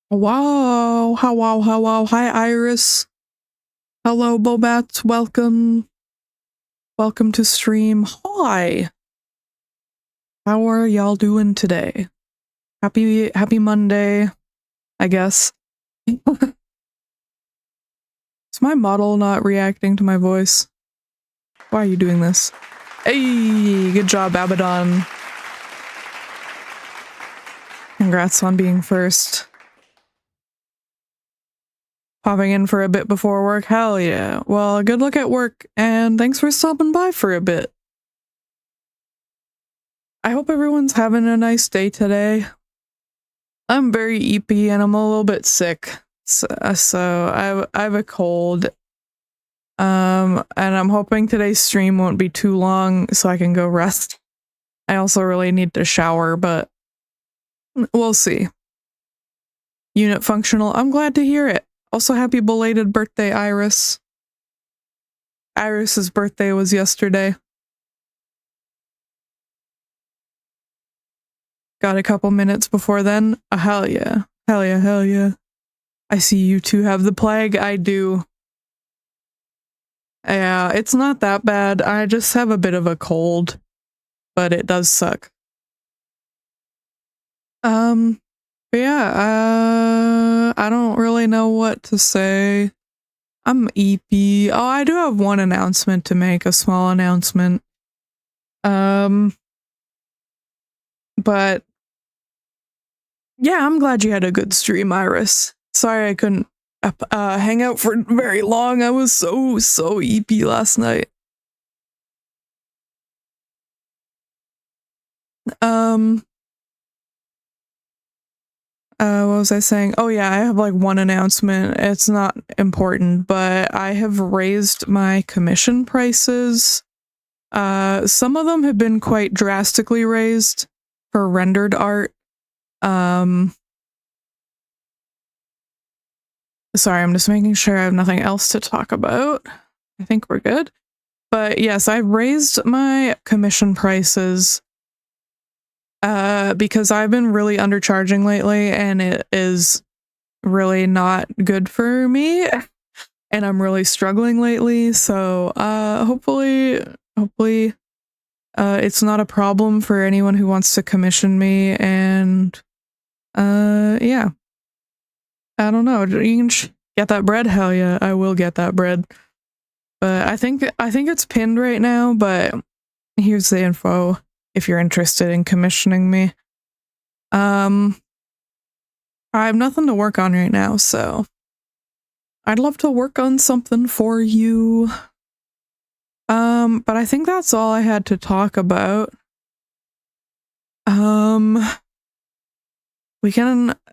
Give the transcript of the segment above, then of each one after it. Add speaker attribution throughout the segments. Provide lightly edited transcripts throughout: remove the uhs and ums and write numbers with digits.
Speaker 1: Wow, how wow, how wow. Hi Iris. Hello Bobat, welcome. Welcome to stream. Hi. How are y'all doing today? Happy Monday, I guess. Is my model not reacting to my voice? Why are you doing this? Hey, good job, Abaddon. Congrats on being first. Popping in for a bit before work? Hell yeah. Well, good luck at work, and thanks for stopping by for a bit. I hope everyone's having a nice day today. I'm very eepy and I'm a little bit sick. So I have a cold. And I'm hoping today's stream won't be too long so I can go rest. I also really need to shower, but we'll see. Unit functional. I'm glad to hear it. Also, happy belated birthday, Iris. Iris's birthday was yesterday. Got a couple minutes before then. Hell yeah. Hell yeah, hell yeah. I see you two have the plague. I do. Yeah, it's not that bad. I just have a bit of a cold, but it does suck. But yeah, I don't really know what to say. I'm EP. Oh, I do have one announcement to make, a small announcement. But yeah, I'm glad you had a good stream, Iris. Sorry I couldn't hang out for very long. I was so EP last night. What was I saying? Oh yeah, I have like one announcement. It's not important, but I have raised my commission prices. Some of them have been quite drastically raised for rendered art. Sorry, I'm just making sure I have nothing else to talk about. I think we're good. But yes, I've raised my commission prices because I've been really undercharging lately and it is really not good for me. And I'm really struggling lately, so hopefully it's not a problem for anyone who wants to commission me, and yeah. I don't know, you can get that bread? Hell yeah, I will get that bread. But I think it's pinned right now, but here's the info if you're interested in commissioning me. I have nothing to work on right now, so I'd love to work on something for you. But I think that's all I had to talk about.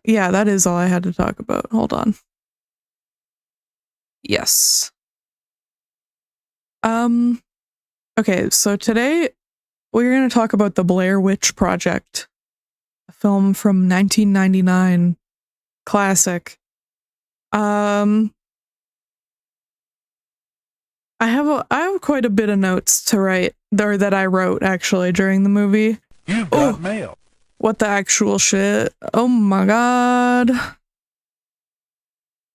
Speaker 1: Yeah, that is all I had to talk about. Hold on. Yes. Okay, so today we're going to talk about the Blair Witch Project, a film from 1999, classic. I have quite a bit of notes to write, or that I wrote actually during the movie.
Speaker 2: You've got mail.
Speaker 1: What the actual shit? Oh my god.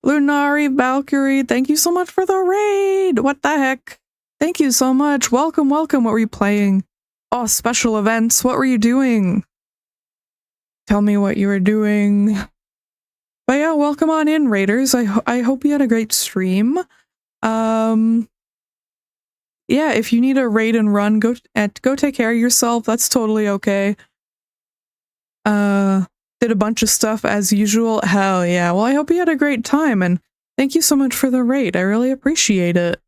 Speaker 1: Lunari Valkyrie, thank you so much for the raid. What the heck? Thank you so much. Welcome. What were you playing? Oh, special events. What were you doing? Tell me what you were doing. But yeah, welcome on in, raiders. I hope you had a great stream. Yeah, if you need a raid and run, go take care of yourself. That's totally okay. Did a bunch of stuff as usual. Hell yeah. Well, I hope you had a great time, and thank you so much for the raid. I really appreciate it.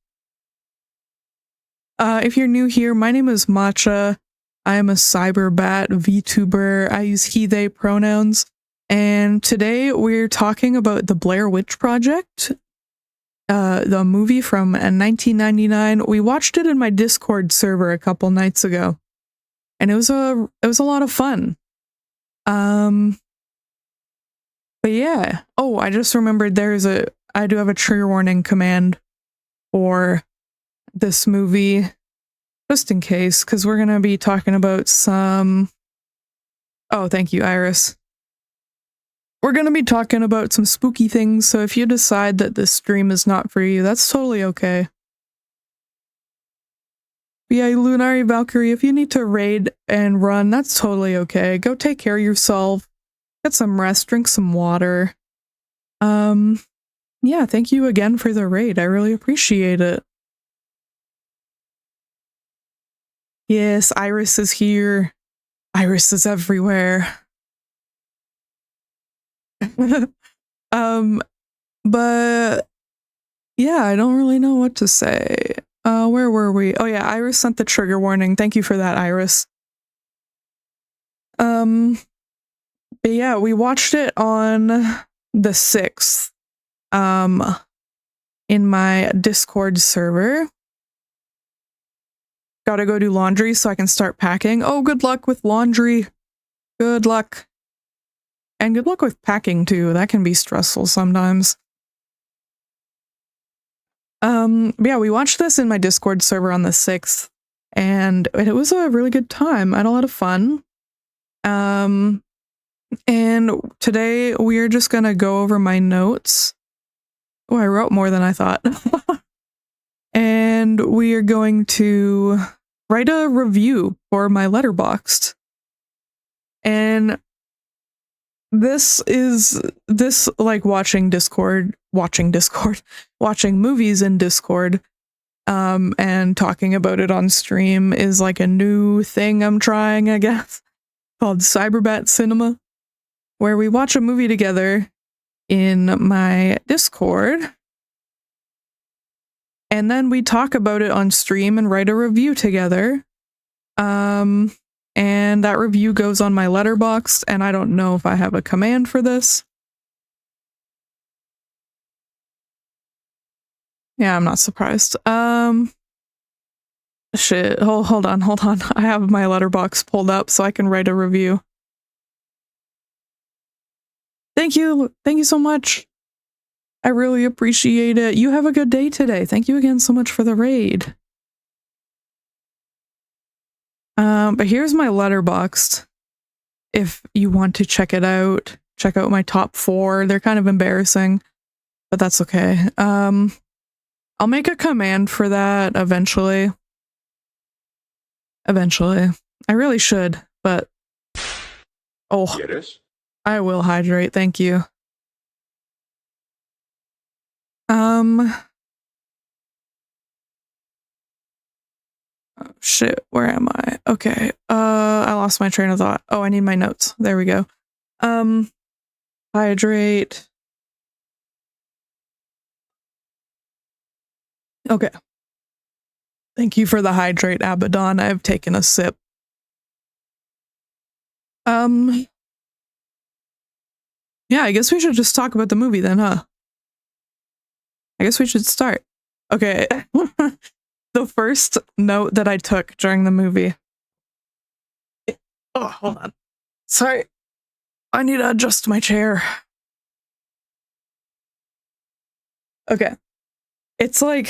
Speaker 1: If you're new here, my name is Matcha. I am a cyberbat VTuber. I use he, they pronouns. And today we're talking about the Blair Witch Project, the movie from 1999. We watched it in my Discord server a couple nights ago, and it was a lot of fun. But yeah. Oh, I just remembered I do have a trigger warning command for this movie, just in case, because we're gonna be talking about some... Oh, thank you, Iris. we're gonna be talking about some spooky things, so if you decide that this stream is not for you, that's totally okay. Yeah, Lunari Valkyrie, if you need to raid and run, that's totally okay. Go take care of yourself. Get some rest, drink some water. Yeah, thank you again for the raid. I really appreciate it. Yes, Iris is here. Iris is everywhere. But yeah, I don't really know what to say. Where were we? Oh yeah, Iris sent the trigger warning. Thank you for that, Iris. But yeah, we watched it on the 6th. In my Discord server. Gotta go do laundry so I can start packing. Oh, good luck with laundry. Good luck. And good luck with packing too. That can be stressful sometimes. Yeah, we watched this in my Discord server on the 6th, and it was a really good time. I had a lot of fun. And today we are just gonna go over my notes. Oh, I wrote more than I thought. And we are going to write a review for my Letterboxd. And this like watching movies in Discord, and talking about it on stream is like a new thing I'm trying, I guess, called Cyberbat Cinema, where we watch a movie together in my Discord, and then we talk about it on stream and write a review together. And that review goes on my Letterboxd, and I don't know if I have a command for this. Yeah, I'm not surprised. Shit. Hold on. I have my Letterboxd pulled up so I can write a review. Thank you so much. I really appreciate it. You have a good day today. Thank you again so much for the raid. But here's my Letterboxd. If you want to check it out, check out my top 4. They're kind of embarrassing, but that's okay. I'll make a command for that eventually. I really should, but oh, I will hydrate. Thank you. Oh, shit, where am I? Okay. I lost my train of thought. Oh, I need my notes. There we go. Hydrate. Okay. Thank you for the hydrate, Abaddon. I've taken a sip. Yeah, I guess we should just talk about the movie then, huh? I guess we should start. Okay. The first note that I took during the movie. Oh, hold on. Sorry. I need to adjust my chair. Okay. It's like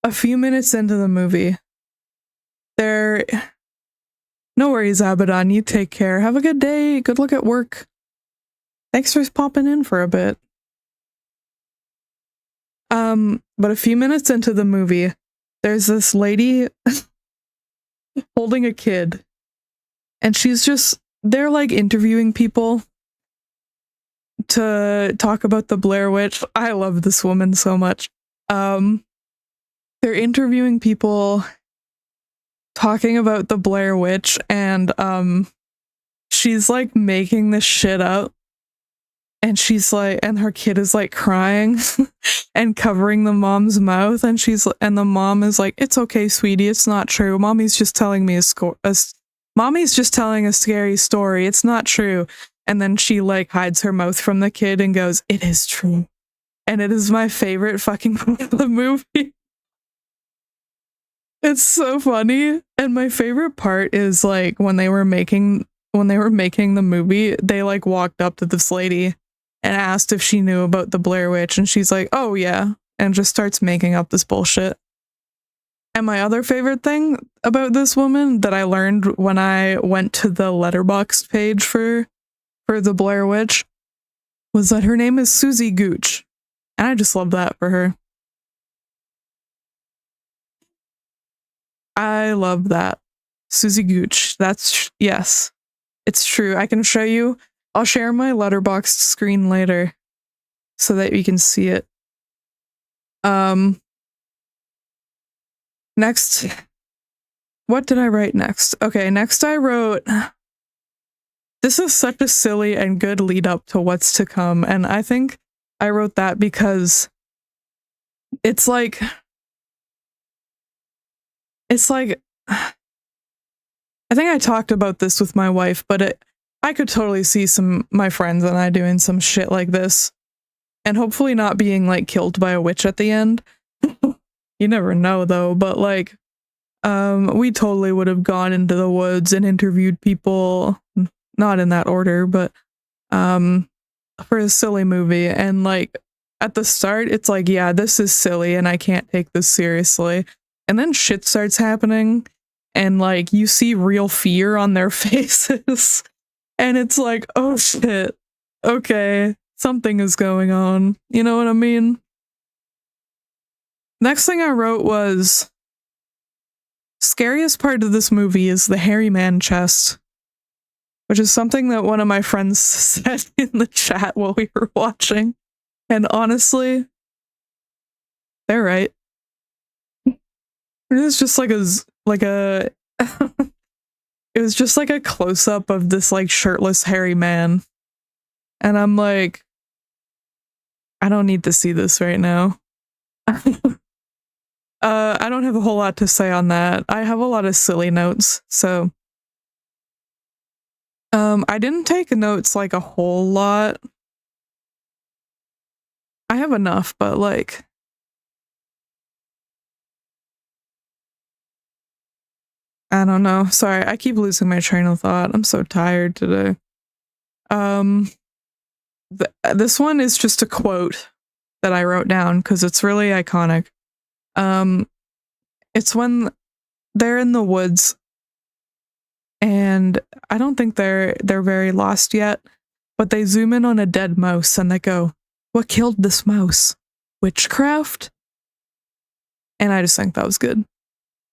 Speaker 1: a few minutes into the movie. No worries, Abaddon. You take care. Have a good day. Good luck at work. Thanks for popping in for a bit. But a few minutes into the movie, there's this lady holding a kid, and they're like interviewing people to talk about the Blair Witch. I love this woman so much. They're interviewing people talking about the Blair Witch, and she's like making this shit up. And she's like, and her kid is like crying and covering the mom's mouth, and the mom is like, "It's okay, sweetie, it's not true. Mommy's just telling a scary story. It's not true." And then she like hides her mouth from the kid and goes, "It is true." And it is my favorite fucking part of the movie. It's so funny. And my favorite part is like when they were making the movie, they like walked up to this lady and asked if she knew about the Blair Witch, and she's like, "Oh yeah," and just starts making up this bullshit. And my other favorite thing about this woman that I learned when I went to the Letterboxd page for for the Blair Witch was that her name is Susie Gooch. And I just love that for her. I love that. Susie Gooch. Yes. It's true. I can show you. I'll share my Letterboxd screen later so that you can see it. Next. What did I write next? Okay, next I wrote, this is such a silly and good lead up to what's to come. And I think I wrote that because it's like, I think I talked about this with my wife, but I could totally see my friends and I doing some shit like this. And hopefully not being like killed by a witch at the end. You never know though, but like, we totally would have gone into the woods and interviewed people, not in that order, but for a silly movie. And like at the start, it's like, yeah, this is silly and I can't take this seriously. And then shit starts happening and like you see real fear on their faces. And it's like, oh shit, okay, something is going on. You know what I mean? Next thing I wrote was, scariest part of this movie is the hairy man chest, which is something that one of my friends said in the chat while we were watching. And honestly, they're right. It was just like it was just like a close up of this like shirtless hairy man. And I'm like, I don't need to see this right now. I don't have a whole lot to say on that. I have a lot of silly notes, so I didn't take notes like a whole lot. I have enough, but like I don't know. Sorry, I keep losing my train of thought. I'm so tired today. This one is just a quote that I wrote down because it's really iconic. It's when they're in the woods and I don't think they're very lost yet, but they zoom in on a dead mouse and they go, "What killed this mouse? Witchcraft?" And I just think that was good.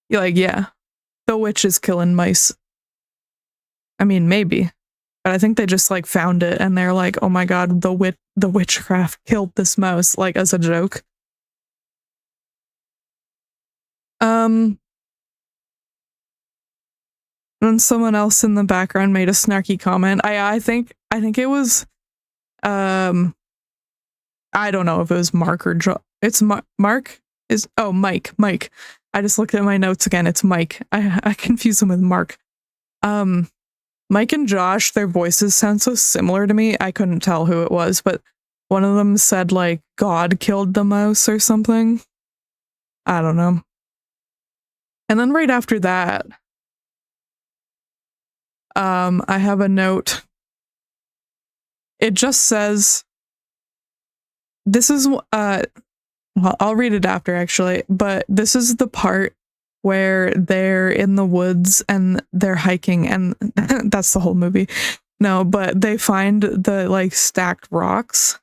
Speaker 1: You're like, yeah, the witch is killing mice. I mean, maybe, but I think they just like found it and they're like, oh my god, the witchcraft killed this mouse, like as a joke. And someone else in the background made a snarky comment. I think it was, I don't know if it was Mark or it's Mark is, oh, Mike. I just looked at my notes again. It's Mike. I confuse him with Mark. Mike and Josh, their voices sound so similar to me. I couldn't tell who it was, but one of them said like God killed the mouse or something. I don't know. And then right after that, I have a note. It just says, this is, well, I'll read it after actually, but this is the part where they're in the woods and they're hiking and that's the whole movie. No, but they find the like stacked rocks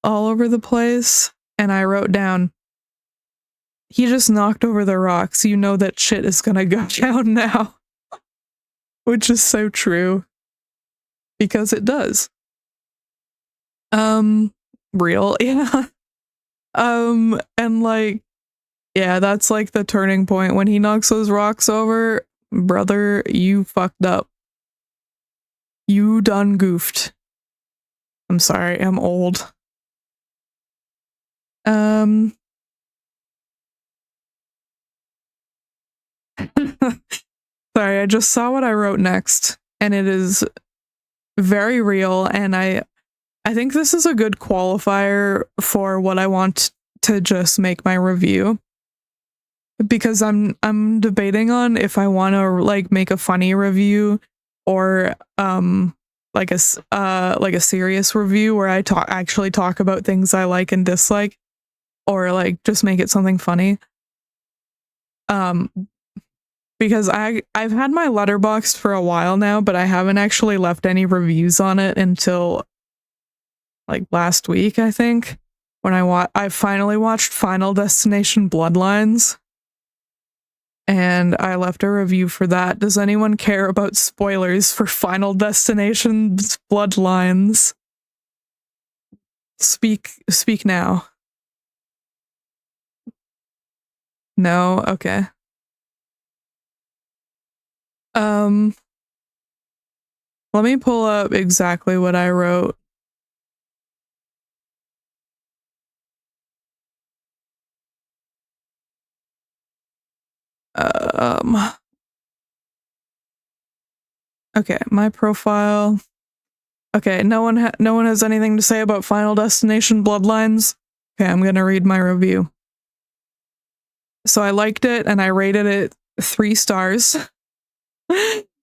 Speaker 1: all over the place. And I wrote down, he just knocked over the rocks. You know that shit is gonna go down now. Which is so true. Because it does. Real, yeah. And like, yeah, that's like the turning point when he knocks those rocks over. Brother, you fucked up. You done goofed. I'm sorry, I'm old. Sorry, I just saw what I wrote next, and it is very real, and I think this is a good qualifier for what I want to just make my review. Because I'm debating on if I want to like make a funny review or like a serious review where I actually talk about things I like and dislike, or like just make it something funny. because I've had my Letterboxd for a while now, but I haven't actually left any reviews on it until like last week, I think, when I finally watched Final Destination Bloodlines, and I left a review for that. Does anyone care about spoilers for Final Destination Bloodlines? Speak now. No? Okay. Let me pull up exactly what I wrote. Okay, my profile. Okay, no one has anything to say about Final Destination Bloodlines. Okay, I'm gonna read my review. So I liked it and I rated it 3 stars.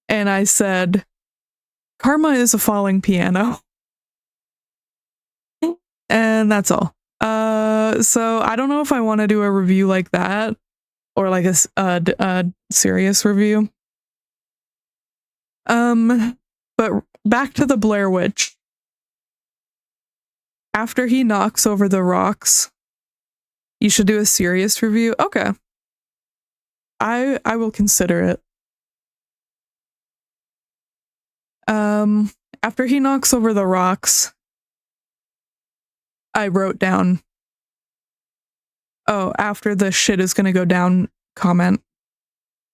Speaker 1: And I said, karma is a falling piano. And that's all. So I don't know if I want to do a review like that or like a serious review. But back to the Blair Witch. After he knocks over the rocks, you should do a serious review. Okay. I will consider it. After he knocks over the rocks, I wrote down, oh, after the shit is gonna go down comment,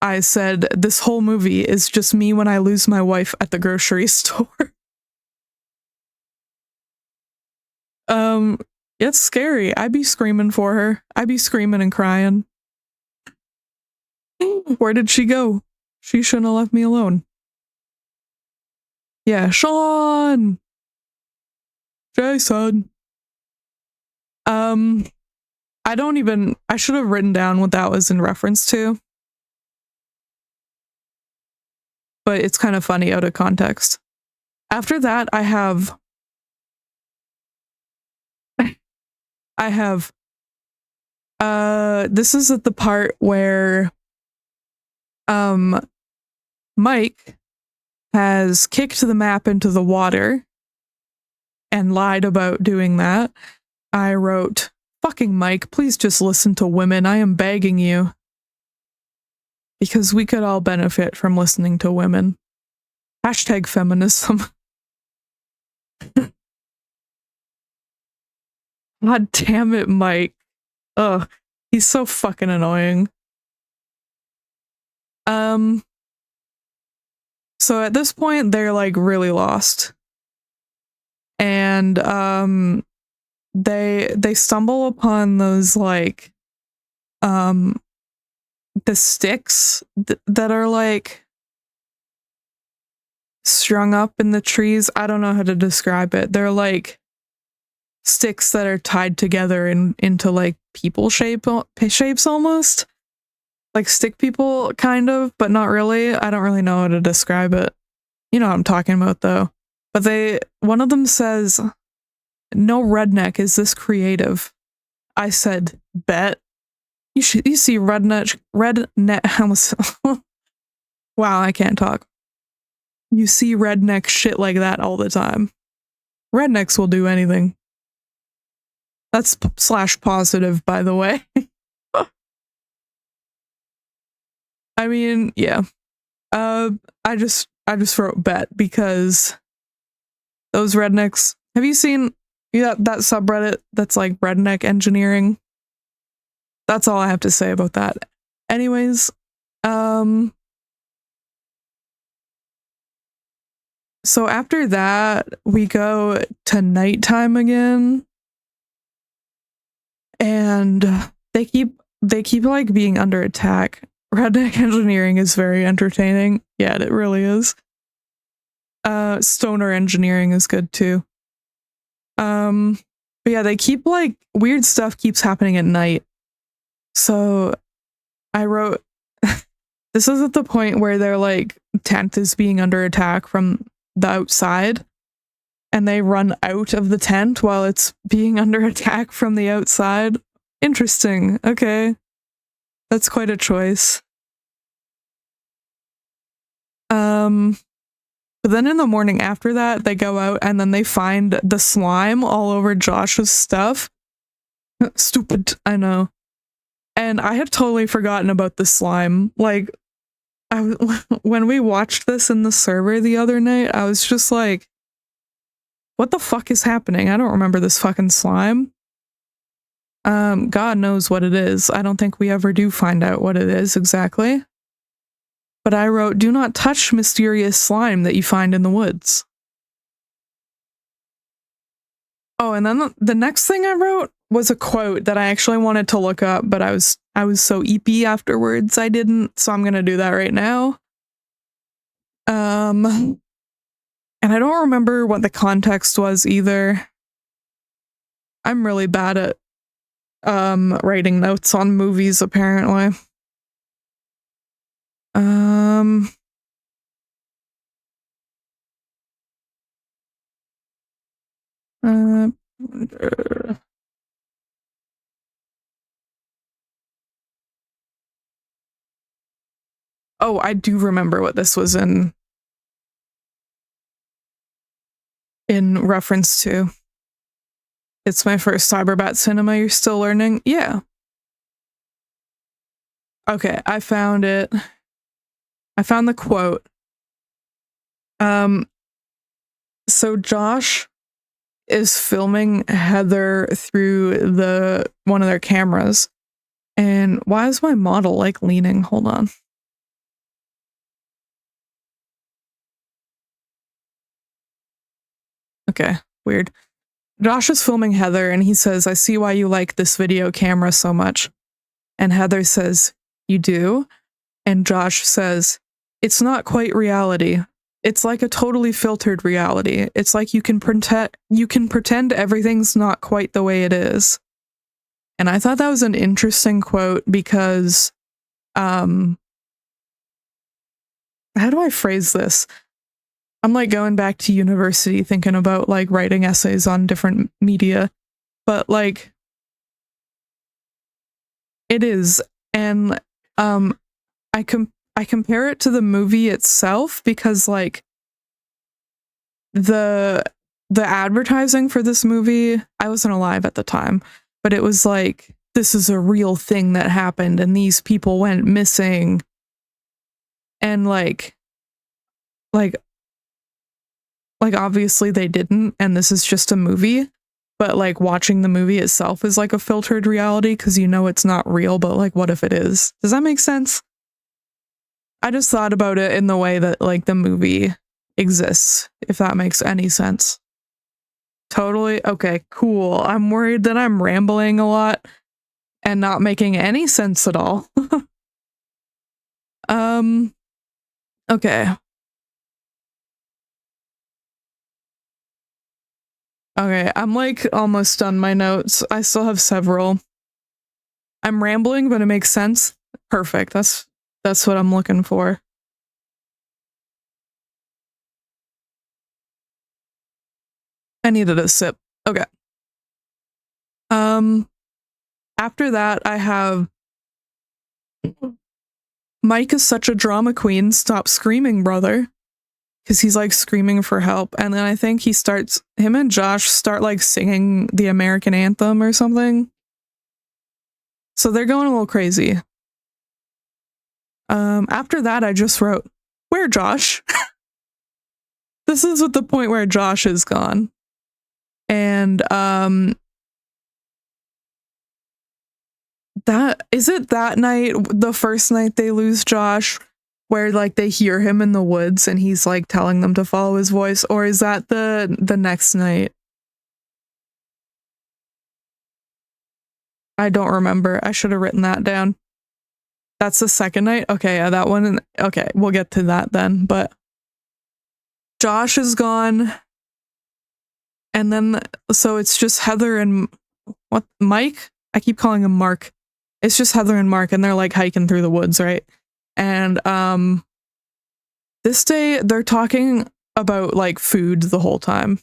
Speaker 1: I said, this whole movie is just me when I lose my wife at the grocery store. It's scary. I'd be screaming for her. I'd be screaming and crying. Where did she go? She shouldn't have left me alone. Yeah, Sean! Jason! I should have written down what that was in reference to. But it's kind of funny out of context. After that, I have this is at the part where Mike has kicked the map into the water and lied about doing that. I wrote, fucking Mike, please just listen to women. I am begging you. Because we could all benefit from listening to women. Hashtag feminism. God damn it, Mike. Ugh, he's so fucking annoying. So at this point, they're like really lost. And they stumble upon those like the sticks that are like strung up in the trees. I don't know how to describe it. They're like sticks that are tied together into like people shapes almost. Like stick people, kind of, but not really. I don't really know how to describe it. You know what I'm talking about, though. But one of them says, no redneck is this creative. I said, bet. You see redneck, wow, I can't talk. You see redneck shit like that all the time. Rednecks will do anything. That's /positive, by the way. I mean, yeah. I just wrote bet because those rednecks. Have you seen that subreddit that's like redneck engineering? That's all I have to say about that. Anyways, so after that, we go to nighttime again. And they keep like being under attack. Redneck engineering is very entertaining. Yeah, it really is. Stoner engineering is good too. But yeah, they keep like weird stuff keeps happening at night. So I wrote this is at the point where their like tent is being under attack from the outside, and they run out of the tent while it's being under attack from the outside. Interesting. Okay. That's quite a choice. But then in the morning after that, they go out and then they find the slime all over Josh's stuff. Stupid, I know. And I had totally forgotten about the slime. Like, when we watched this in the server the other night, I was just like, what the fuck is happening? I don't remember this fucking slime. God knows what it is. I don't think we ever do find out what it is exactly. But I wrote, do not touch mysterious slime that you find in the woods. Oh, and then the next thing I wrote was a quote that I actually wanted to look up, but I was so EP afterwards I didn't, so I'm gonna do that right now. And I don't remember what the context was either. I'm really bad at writing notes on movies, apparently. Oh, I do remember what this was in reference to. It's my first Cyberbat cinema. You're still learning? Yeah. Okay, I found it. I found the quote. So Josh is filming Heather through one of their cameras. And why is my model like leaning? Hold on. Okay, weird. Josh is filming Heather and he says, I see why you like this video camera so much. And Heather says, you do? And Josh says, it's not quite reality. It's like a totally filtered reality. It's like you can pretend everything's not quite the way it is. And I thought that was an interesting quote because, how do I phrase this? I'm like going back to university thinking about like writing essays on different media, but like it is. And I compare it to the movie itself because like the advertising for this movie, I wasn't alive at the time, but it was like, this is a real thing that happened and these people went missing. And like obviously they didn't, and this is just a movie, but like watching the movie itself is like a filtered reality because you know it's not real, but like what if it is? Does that make sense? I just thought about it in the way that like the movie exists, if that makes any sense. Totally. Okay, cool. I'm worried that I'm rambling a lot and not making any sense at all. Okay. Okay, I'm like almost done my notes. I still have several. I'm rambling, but it makes sense. Perfect. That's what I'm looking for. I needed a sip. Okay. After that, I have Mike is such a drama queen. Stop screaming, brother. Because he's like screaming for help. And then I think him and Josh start like singing the American anthem or something. So they're going a little crazy. After that, I just wrote, where Josh? This is at the point where Josh is gone. And that night, the first night they lose Josh, where like they hear him in the woods and he's like telling them to follow his voice, or is that the next night? I don't remember. I should have written that down. That's the second night? Okay, yeah, that one. Okay, we'll get to that then, but Josh is gone. And then, so it's just Heather and Mike? I keep calling him Mark. It's just Heather and Mark, and they're like hiking through the woods, right? And this day they're talking about like food the whole time.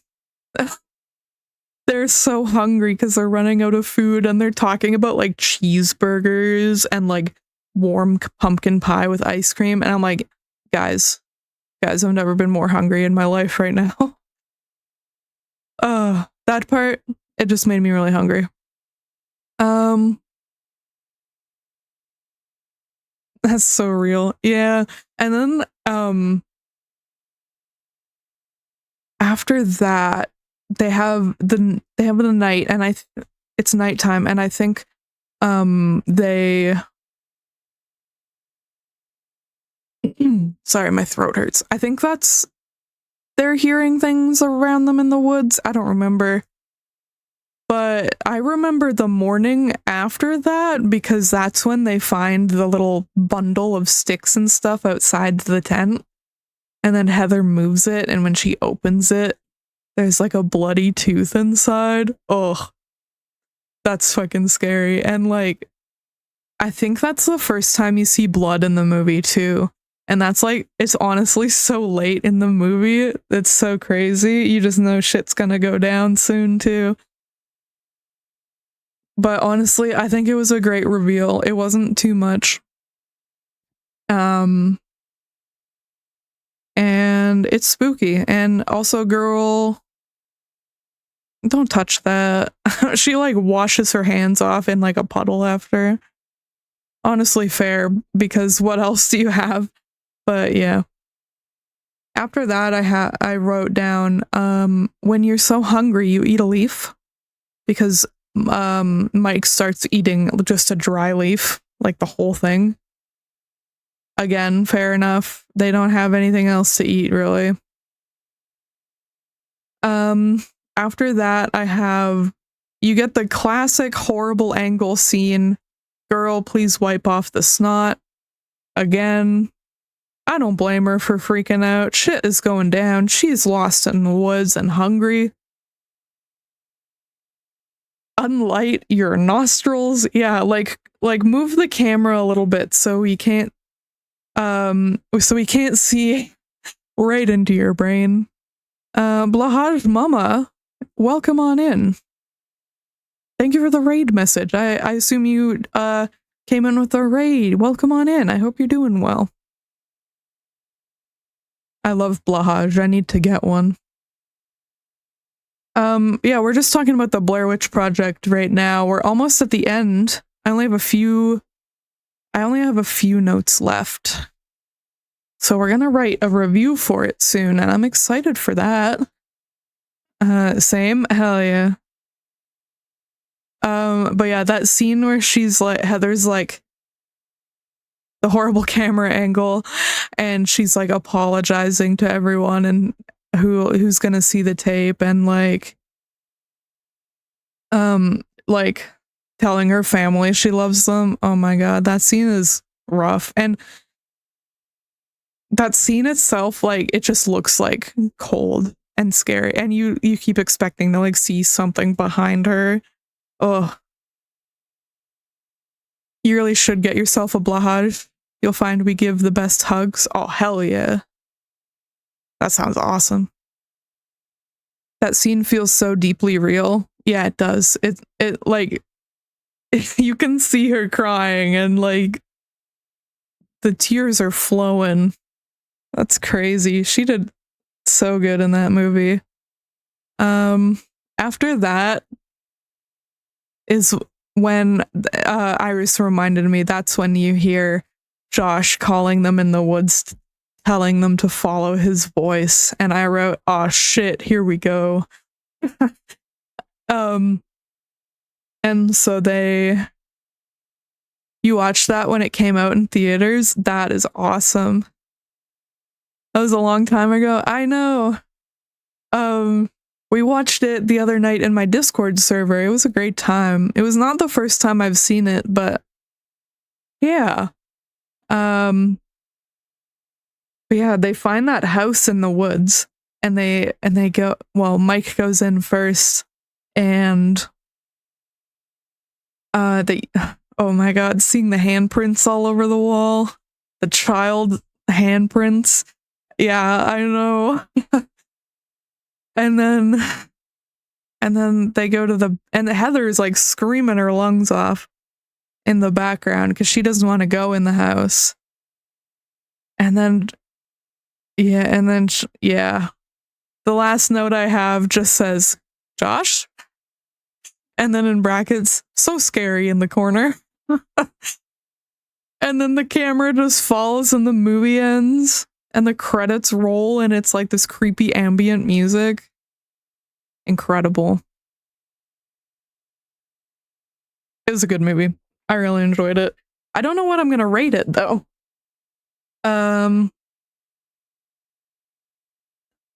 Speaker 1: They're so hungry because they're running out of food, and they're talking about like cheeseburgers and like warm pumpkin pie with ice cream. And I'm like, guys, Guys, I've never been more hungry in my life right now. That part, it just made me really hungry. That's so real. Yeah. And then after that, they have the night, and it's nighttime, and I think they sorry, my throat hurts. I think they're hearing things around them in the woods. I don't remember. But I remember the morning after that, because that's when they find the little bundle of sticks and stuff outside the tent. And then Heather moves it, and when she opens it, there's like a bloody tooth inside. Ugh. That's fucking scary. And like, I think that's the first time you see blood in the movie too. And that's like, it's honestly so late in the movie. It's so crazy. You just know shit's gonna go down soon too. But honestly, I think it was a great reveal. It wasn't too much. And it's spooky. And also, girl, don't touch that. She like washes her hands off in like a puddle after. Honestly, fair, because what else do you have? But yeah. After that, I wrote down, when you're so hungry, you eat a leaf, because Mike starts eating just a dry leaf, like the whole thing. Again, fair enough. They don't have anything else to eat, really. After that, you get the classic horrible angle scene. Girl, please wipe off the snot. Again, I don't blame her for freaking out. Shit is going down. She's lost in the woods and hungry. Unlight your nostrils. Yeah, like move the camera a little bit so we can't see right into your brain. Blahaj Mama, welcome on in. Thank you for the raid message. I assume you came in with a raid. Welcome on in. I hope you're doing well. I love Blahaj. I need to get one. Yeah, we're just talking about the Blair Witch Project right now. We're almost at the end. I only have a few notes left. So we're gonna write a review for it soon, and I'm excited for that. Same, hell yeah. But yeah, that scene where she's like, Heather's like, the horrible camera angle, and she's like apologizing to everyone and who's gonna see the tape, and like telling her family she loves them. Oh my god, that scene is rough. And that scene itself, like, it just looks like cold and scary, and you keep expecting to like see something behind her. Oh, you really should get yourself a Blahaj. You'll find we give the best hugs. Oh, hell yeah. That sounds awesome. That scene feels so deeply real. Yeah, it does. It like, you can see her crying, and like the tears are flowing. That's crazy. She did so good in that movie. After that is when Iris reminded me, that's when you hear Josh calling them in the woods, telling them to follow his voice, and I wrote, "Oh shit, here we go." And so you watched that when it came out in theaters. That is awesome. That was a long time ago. I know. We watched it the other night in my Discord server. It was a great time. It was not the first time I've seen it, but yeah. But yeah, they find that house in the woods, and they go, well, Mike goes in first, and oh my god, seeing the handprints all over the wall, the child handprints. Yeah, I know. And then they go to and Heather's like screaming her lungs off in the background because she doesn't want to go in the house. And then, Yeah, and then, yeah. The last note I have just says, Josh? And then in brackets, so scary in the corner. And then the camera just falls and the movie ends and the credits roll and it's like this creepy ambient music. Incredible. It was a good movie. I really enjoyed it. I don't know what I'm going to rate it though.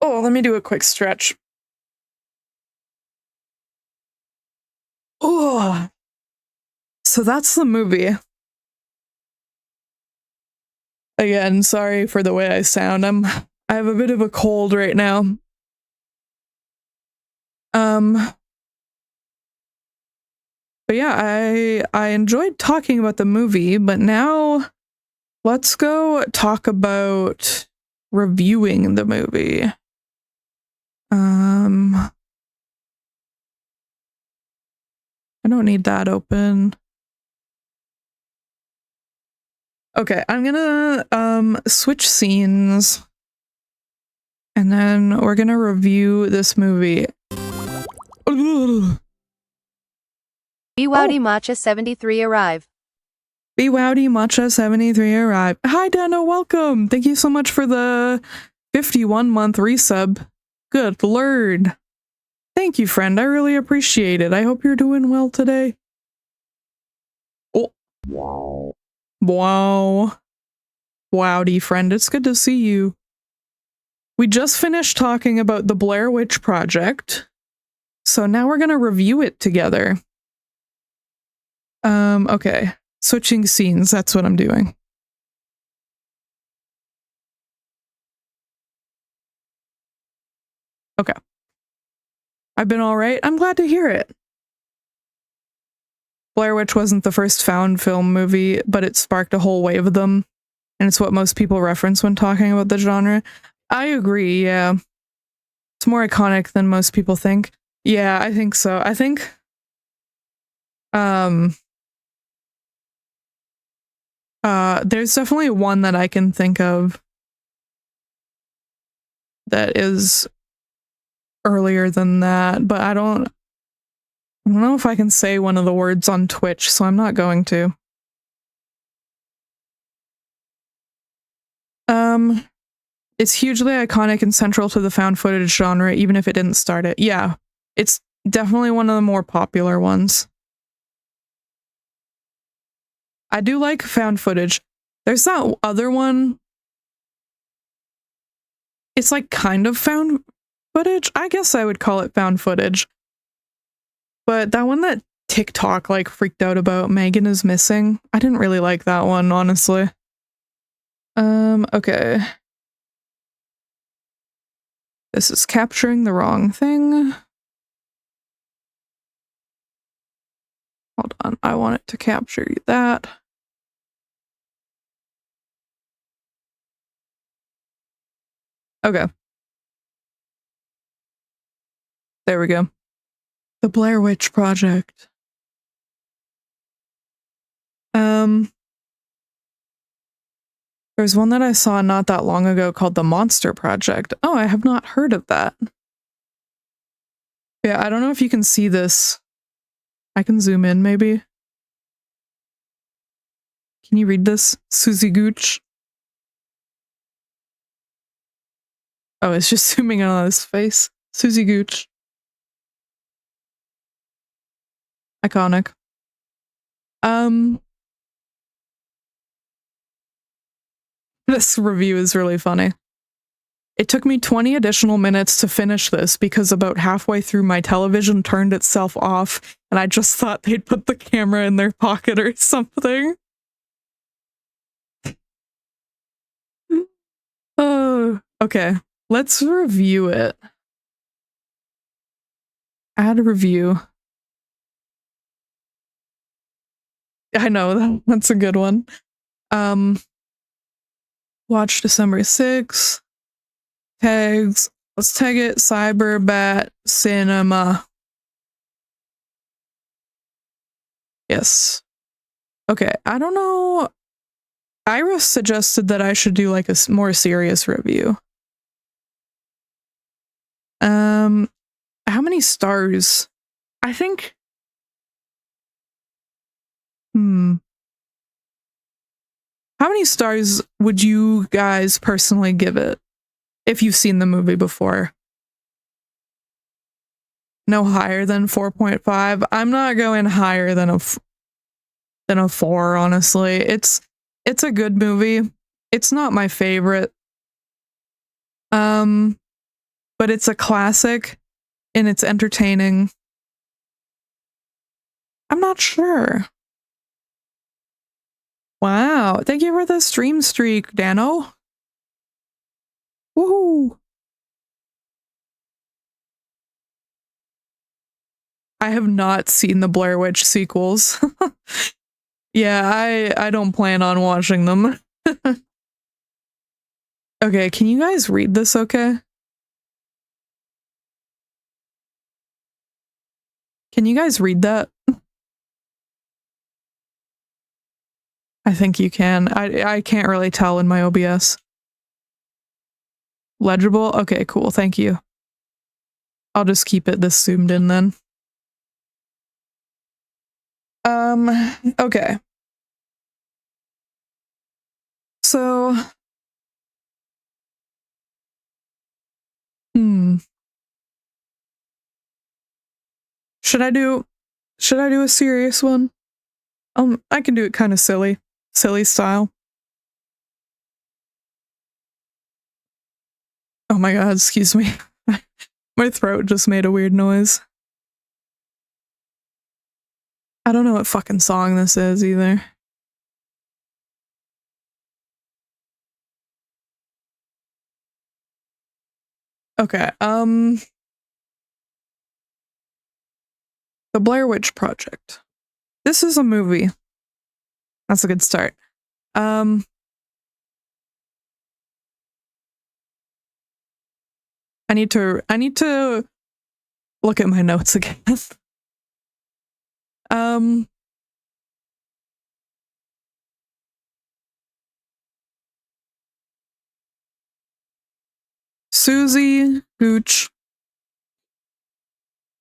Speaker 1: Oh, let me do a quick stretch. Oh. So that's the movie. Again, sorry for the way I sound. I have a bit of a cold right now. But yeah, I enjoyed talking about the movie, but now let's go talk about reviewing the movie. I don't need that open. Okay, I'm gonna switch scenes and then we're gonna review this movie.
Speaker 2: BWowdy Matcha 73 arrive.
Speaker 1: BWowdy Matcha 73 arrive. Hi Dano, welcome. Thank you so much for the 51-month resub. Good lord. Thank you, friend. I really appreciate it. I hope you're doing well today. Oh. Wow. Wowdy, friend. It's good to see you. We just finished talking about the Blair Witch Project, so now we're gonna review it together. Okay. Switching scenes, that's what I'm doing. Okay. I've been alright. I'm glad to hear it. Blair Witch wasn't the first found film movie, but it sparked a whole wave of them, and it's what most people reference when talking about the genre. I agree, yeah. It's more iconic than most people think. Yeah, I think so. I think there's definitely one that I can think of that is earlier than that, but I don't know if I can say one of the words on Twitch, so I'm not going to. It's hugely iconic and central to the found footage genre, even if it didn't start it. Yeah, it's definitely one of the more popular ones. I do like found footage. There's that other one. It's like kind of found footage. I guess I would call it found footage. But that one that TikTok like freaked out about, Megan is Missing. I didn't really like that one, honestly. Okay. This is capturing the wrong thing. Hold on, I want it to capture that. Okay. There we go. The Blair Witch Project. There's one that I saw not that long ago called The Monster Project. Oh, I have not heard of that. Yeah, I don't know if you can see this. I can zoom in, maybe. Can you read this? Susie Gooch. Oh, it's just zooming in on his face. Susie Gooch. Iconic. This review is really funny. It took me 20 additional minutes to finish this because about halfway through my television turned itself off and I just thought they'd put the camera in their pocket or something. Oh, okay. Let's review it. Add a review. I know, that's a good one. Watch December 6th. Tags. Let's tag it Cyberbat Cinema. Yes. Okay, I don't know. Iris suggested that I should do like a more serious review. How many stars? I think. Hmm. How many stars would you guys personally give it if you've seen the movie before? No higher than 4.5. I'm not going higher than a 4, honestly. It's a good movie. It's not my favorite. Um, but it's a classic and it's entertaining. I'm not sure. Wow. Thank you for the stream streak, Dano. Woohoo. I have not seen the Blair Witch sequels. Yeah, I don't plan on watching them. Okay, can you guys read this okay? Can you guys read that? I think you can. I can't really tell in my OBS. Legible? Okay, cool. Thank you. I'll just keep it this zoomed in then. Okay. So, should I do a serious one? I can do it kind of silly style. Oh my god, excuse me. My throat just made a weird noise. I don't know what fucking song this is either. Okay, The Blair Witch Project. This is a movie. That's a good start. I need to look at my notes again. Susie Gooch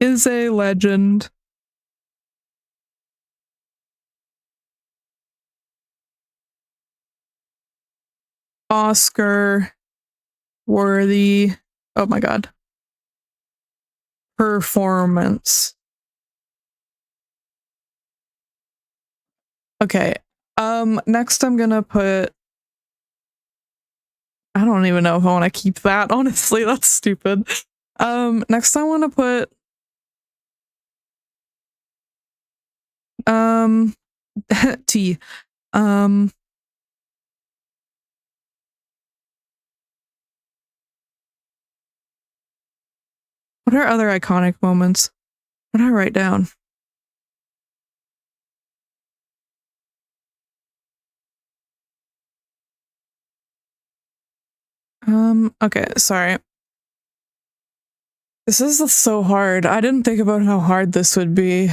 Speaker 1: is a legend. Oscar worthy. Oh my god. Performance. Okay. Next I'm gonna put. I don't even know if I want to keep that, honestly. That's stupid. Next I want to put T. What are other iconic moments? What did I write down? Okay, sorry. This is so hard. I didn't think about how hard this would be.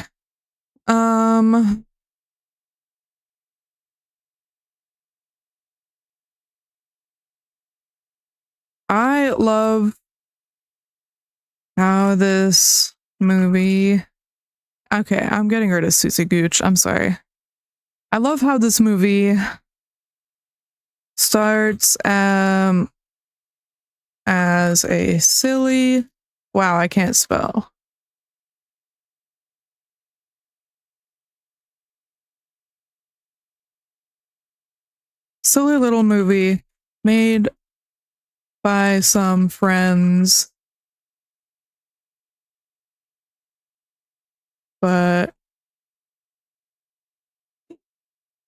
Speaker 1: I love how this movie. Okay, I'm getting rid of Susie Gooch. I'm sorry. I love how this movie starts as a silly. Wow, I can't spell. Silly little movie made by some friends, but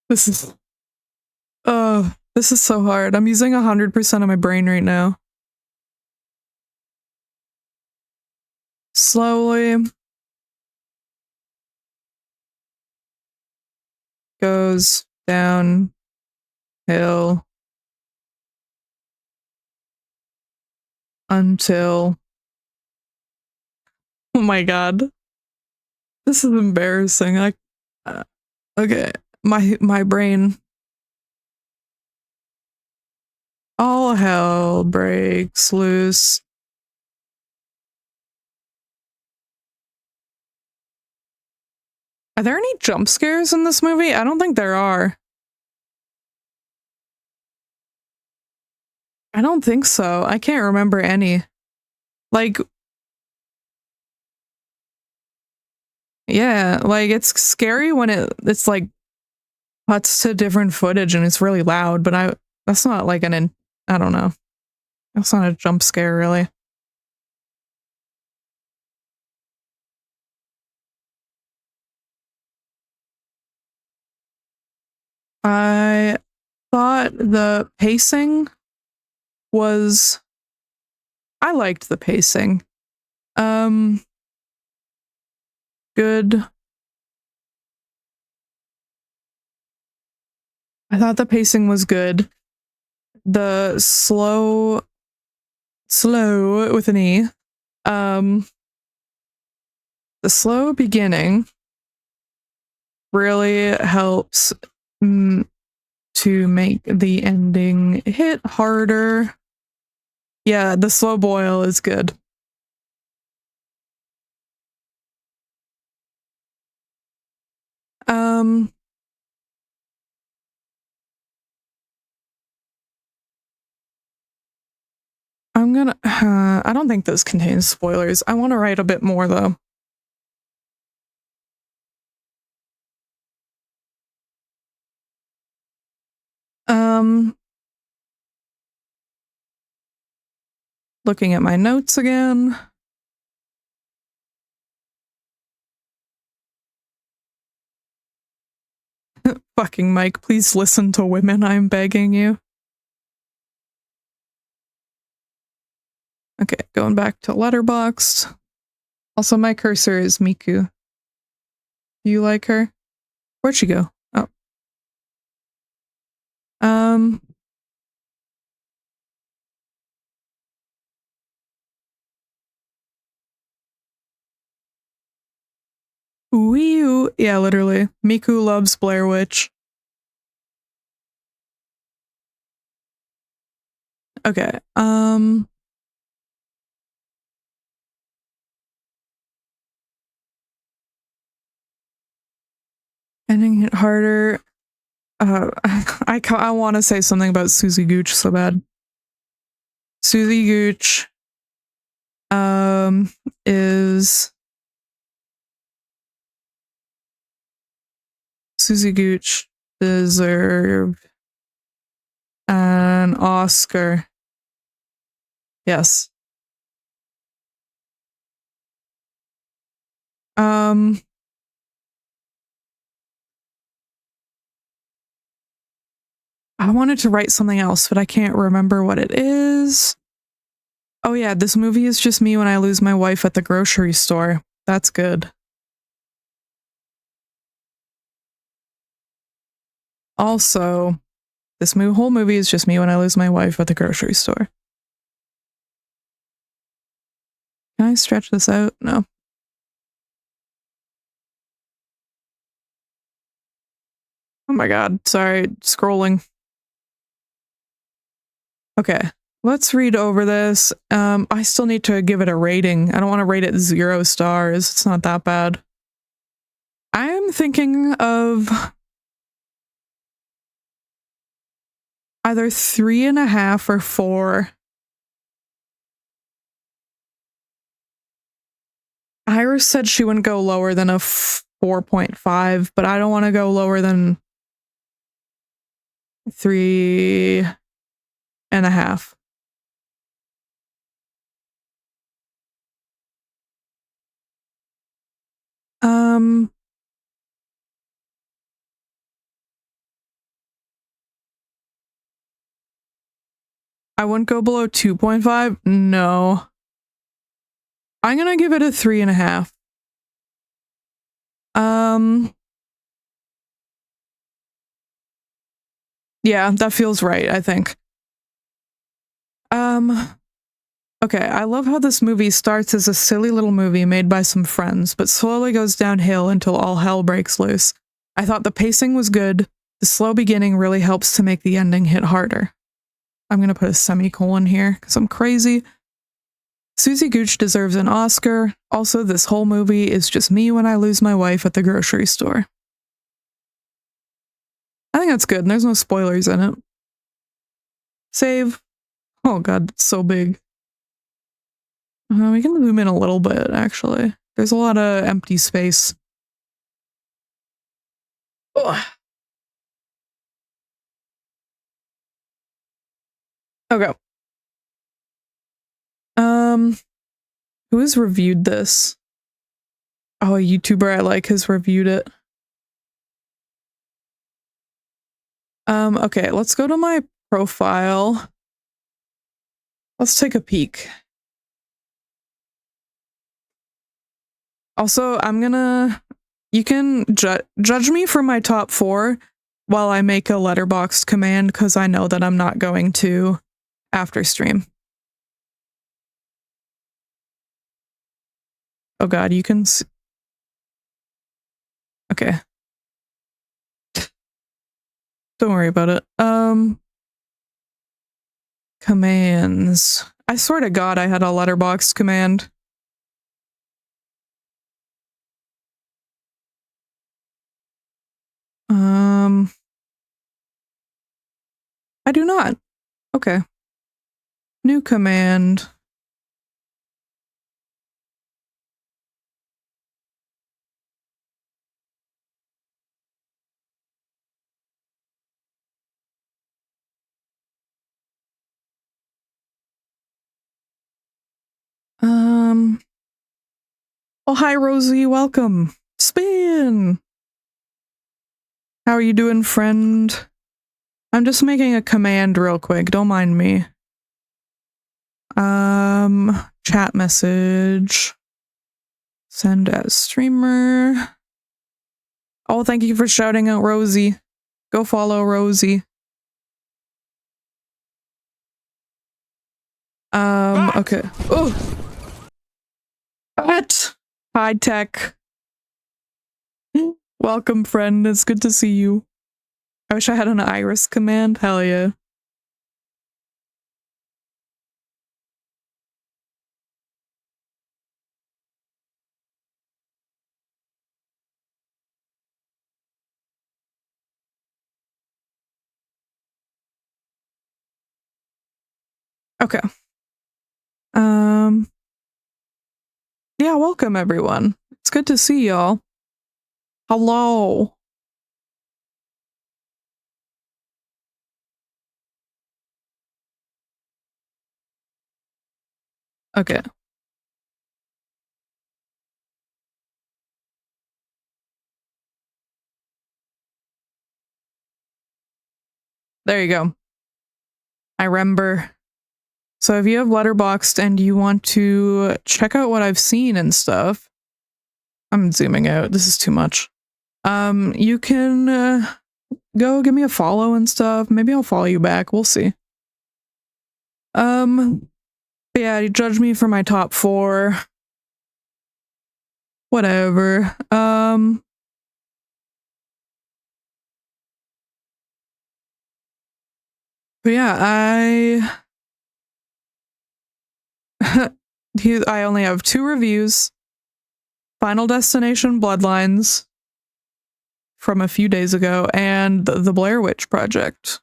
Speaker 1: this is this is so hard. I'm using 100% of my brain right now. Slowly goes downhill until. Oh my god. This is embarrassing. Okay, my brain. All hell breaks loose Are there any jump scares in this movie? I don't think there are. I don't think so. I can't remember any. Like, yeah, like it's scary when it's like cuts to different footage and it's really loud, but that's not like I don't know. That's not a jump scare really. I thought the pacing was I liked the pacing. Good. I thought the pacing was good. The slow with an E. The slow beginning really helps to make the ending hit harder. Yeah, the slow boil is good. I'm gonna I don't think this contains spoilers. I want to write a bit more though. Looking at my notes again. Fucking Mike, please listen to women, I'm begging you. Okay, going back to Letterboxd. Also, my cursor is Miku. Do you like her? Where'd she go? Oh. Wee yeah, literally. Miku loves Blair Witch. Okay, ending it harder. I want to say something about Susie Gooch so bad. Susie Gooch is Susie Gooch deserved an Oscar. Yes. I wanted to write something else, but I can't remember what it is. Oh yeah, this movie is just me when I lose my wife at the grocery store. That's good. Also, this whole movie is just me when I lose my wife at the grocery store. Can I stretch this out? No. Oh my god, sorry, scrolling. Okay, let's read over this. I still need to give it a rating. I don't want to rate it 0 stars. It's not that bad. I'm thinking of either 3.5 or 4. Iris said she wouldn't go lower than a 4.5, but I don't want to go lower than 3.5. I wouldn't go below 2.5. No. I'm gonna give it a 3.5. Yeah, that feels right, I think. Okay, I love how this movie starts as a silly little movie made by some friends, but slowly goes downhill until all hell breaks loose. I thought the pacing was good. The slow beginning really helps to make the ending hit harder. I'm gonna put a semicolon here, because I'm crazy. Susie Gooch deserves an Oscar. Also, this whole movie is just me when I lose my wife at the grocery store. I think that's good, and there's no spoilers in it. Save. Oh god, it's so big. We can zoom in a little bit, actually. There's a lot of empty space. Ugh. Okay. Who has reviewed this? Oh, a YouTuber I like has reviewed it. Okay, let's go to my profile. Let's take a peek. Also, you can judge me for my top 4 while I make a letterboxd command, because I know that I'm not going to after stream. Oh god, you can see. Okay. Don't worry about it. Commands. I swear to god I had a letterboxd command. I do not. Okay. New command. Oh, hi, Rosie. Welcome. Spin. How are you doing, friend? I'm just making a command real quick. Don't mind me. Chat message. Send as streamer. Oh, thank you for shouting out Rosie. Go follow Rosie. Okay. Oh! What? High tech. Welcome, friend. It's good to see you. I wish I had an iris command. Hell yeah. Okay. Yeah, welcome everyone. It's good to see y'all. Hello. Okay. There you go. I remember. So if you have Letterboxd and you want to check out what I've seen and stuff, I'm zooming out. This is too much. You can go give me a follow and stuff. Maybe I'll follow you back. We'll see. Yeah, you judge me for my top 4. Whatever. But yeah, I only have 2 reviews. Final Destination Bloodlines from a few days ago, and the Blair Witch Project.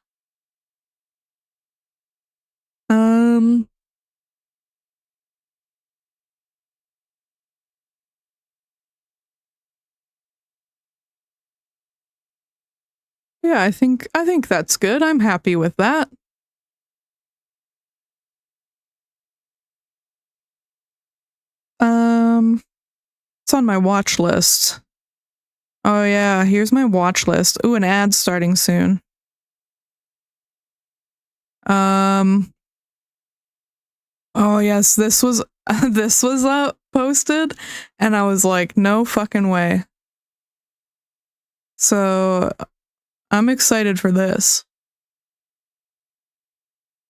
Speaker 1: Yeah, I think that's good. I'm happy with that. It's on my watch list. Oh yeah, here's my watch list. Ooh, an ad starting soon. Oh yes, this was this was posted, and I was like, no fucking way. So I'm excited for this.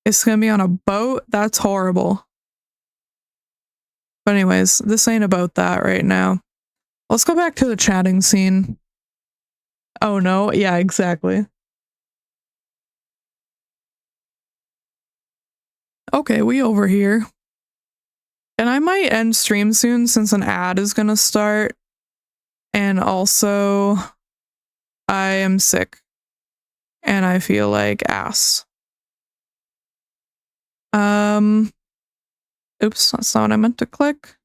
Speaker 1: It's gonna be on a boat? That's horrible. But anyways, this ain't about that right now. Let's go back to the chatting scene. Oh no, yeah, exactly. Okay, we over here. And I might end stream soon since an ad is gonna start. And also, I am sick. And I feel like ass. Oops, that's not what I meant to click.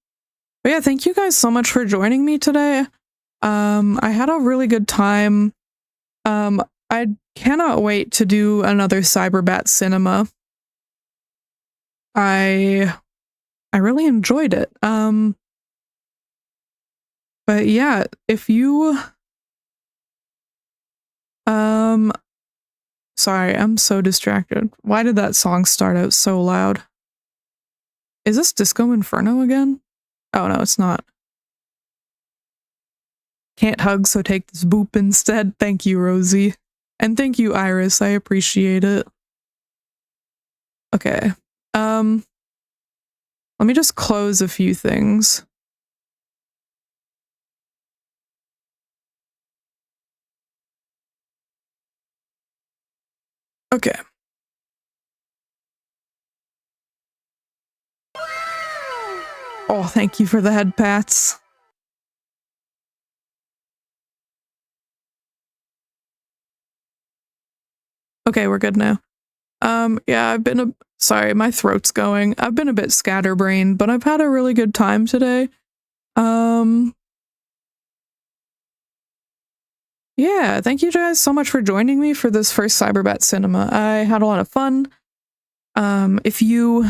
Speaker 1: But yeah, thank you guys so much for joining me today. I had a really good time. I cannot wait to do another Cyberbat Cinema. I really enjoyed it. But yeah, if you sorry, I'm so distracted. Why did that song start out so loud? Is this Disco Inferno again? Oh no, it's not. Can't hug, so take this boop instead. Thank you, Rosie. And thank you, Iris. I appreciate it. Okay. Let me just close a few things. Okay. Oh, thank you for the head pats. Okay, we're good now. Yeah, sorry, my throat's going. I've been a bit scatterbrained, but I've had a really good time today. Yeah, thank you guys so much for joining me for this first Cyberbat Cinema. I had a lot of fun. If you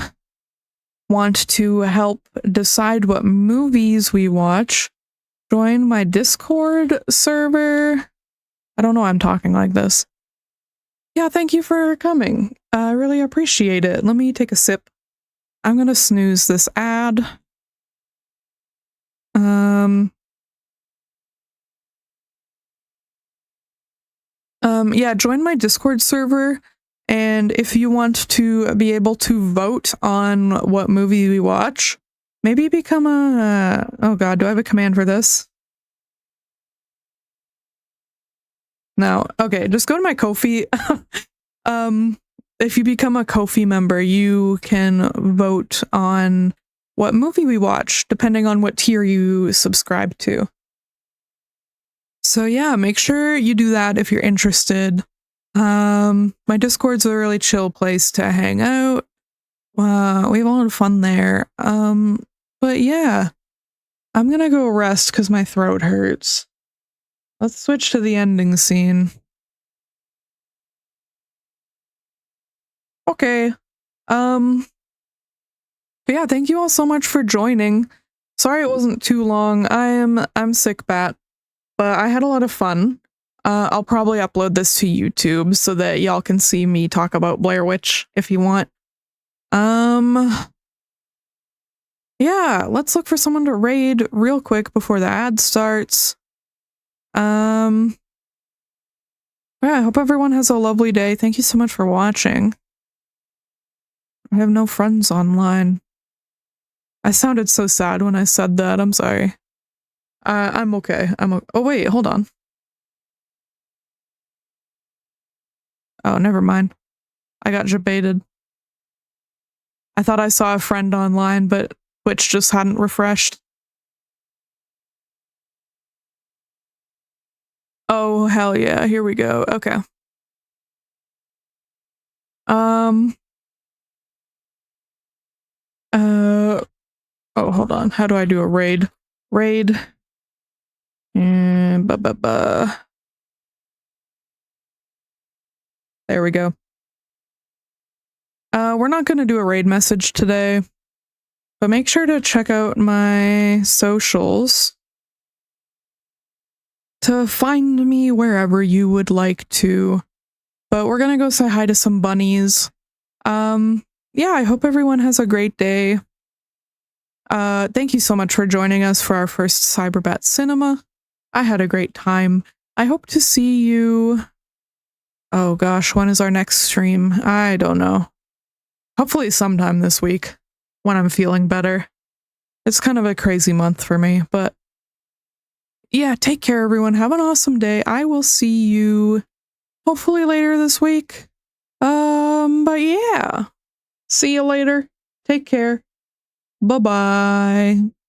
Speaker 1: want to help decide what movies we watch, join my Discord server. I don't know why I'm talking like this. Yeah, thank you for coming. I really appreciate it. Let me take a sip. I'm gonna snooze this ad. Yeah, join my Discord server, and if you want to be able to vote on what movie we watch, maybe become a... oh god, do I have a command for this? No. Okay, just go to my Ko-fi. If you become a Ko-fi member, you can vote on what movie we watch, depending on what tier you subscribe to. So yeah, make sure you do that if you're interested. My Discord's a really chill place to hang out. We have a lot of fun there. But yeah, I'm gonna go rest because my throat hurts. Let's switch to the ending scene. Okay. But yeah, thank you all so much for joining. Sorry it wasn't too long. I'm sick bat, but I had a lot of fun. I'll probably upload this to YouTube so that y'all can see me talk about Blair Witch if you want. Yeah, let's look for someone to raid real quick before the ad starts. Yeah, I hope everyone has a lovely day. Thank you so much for watching. I have no friends online. I sounded so sad when I said that. I'm sorry. I'm okay. Oh wait, hold on. Oh, never mind. I got jebaited. I thought I saw a friend online, but Twitch just hadn't refreshed. Oh, hell yeah. Here we go. Okay. Oh, hold on. How do I do a raid? Raid. And there we go. We're not going to do a raid message today, but make sure to check out my socials to find me wherever you would like to. But we're going to go say hi to some bunnies. Yeah, I hope everyone has a great day. Thank you so much for joining us for our first Cyberbat Cinema. I had a great time. I hope to see you... oh gosh, when is our next stream? I don't know. Hopefully sometime this week, when I'm feeling better. It's kind of a crazy month for me, but... yeah, take care everyone. Have an awesome day. I will see you hopefully later this week. But yeah. See you later. Take care. Bye bye.